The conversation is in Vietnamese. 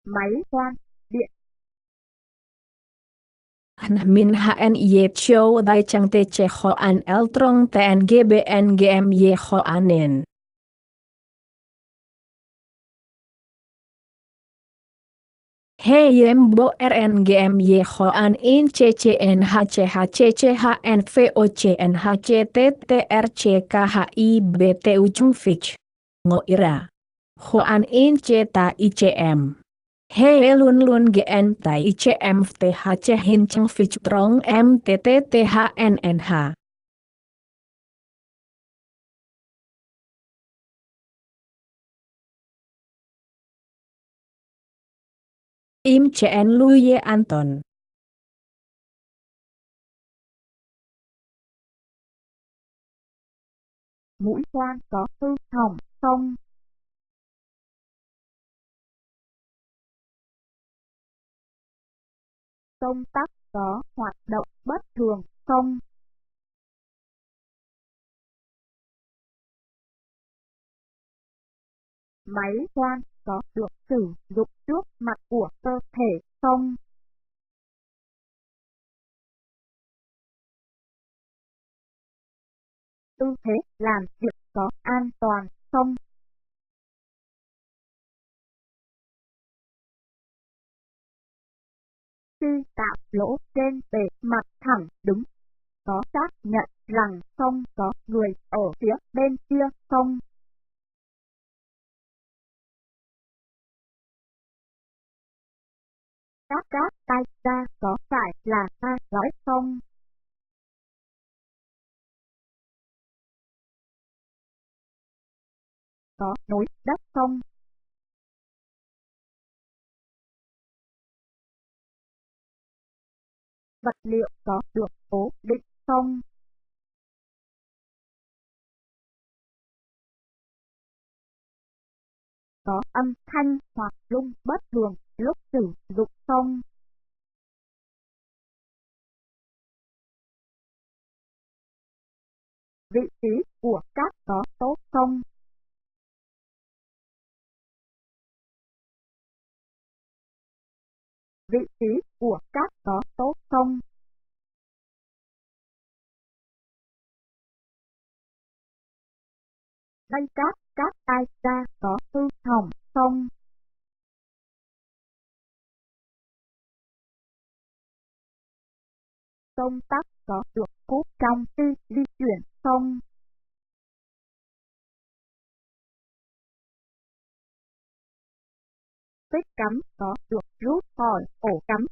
máy khoan, điện. Min HNY Chow Dai Chang Te Che Ho An El Trong TNGBNGM Ho Anen. He Yem Bo RNGM Ho An In CCNHCHCCHN VOCNHCTTRCKHI Ujung Fich. Ngo Ira. Ho An In Ceta ICM. He Lun Lun GN Tai ICM THC Hin Chang Fich Trong MTTTHNNH. Im CN Luye Anton. Mũi khoan có hư hỏng không? Công tắc có hoạt động bất thường không? Máy khoan có được sử dụng trước mặt của cơ thể không? Tư thế làm việc có an toàn không? Khi tạo lỗ trên bề mặt thẳng đứng, có xác nhận rằng không có người ở phía bên kia không? Các tay ra có phải là ta nói không? Có nối đất không? Vật liệu có được cố định không? Có âm thanh hoặc rung bất thường lúc sử dụng không? Vị trí của cát có tốt không? Vị trí của cát có tốt không? Đây các tay ra có hư hỏng không? Công tắc có được cút trong khi di chuyển không? Vết cắm có được rút khỏi ổ cắm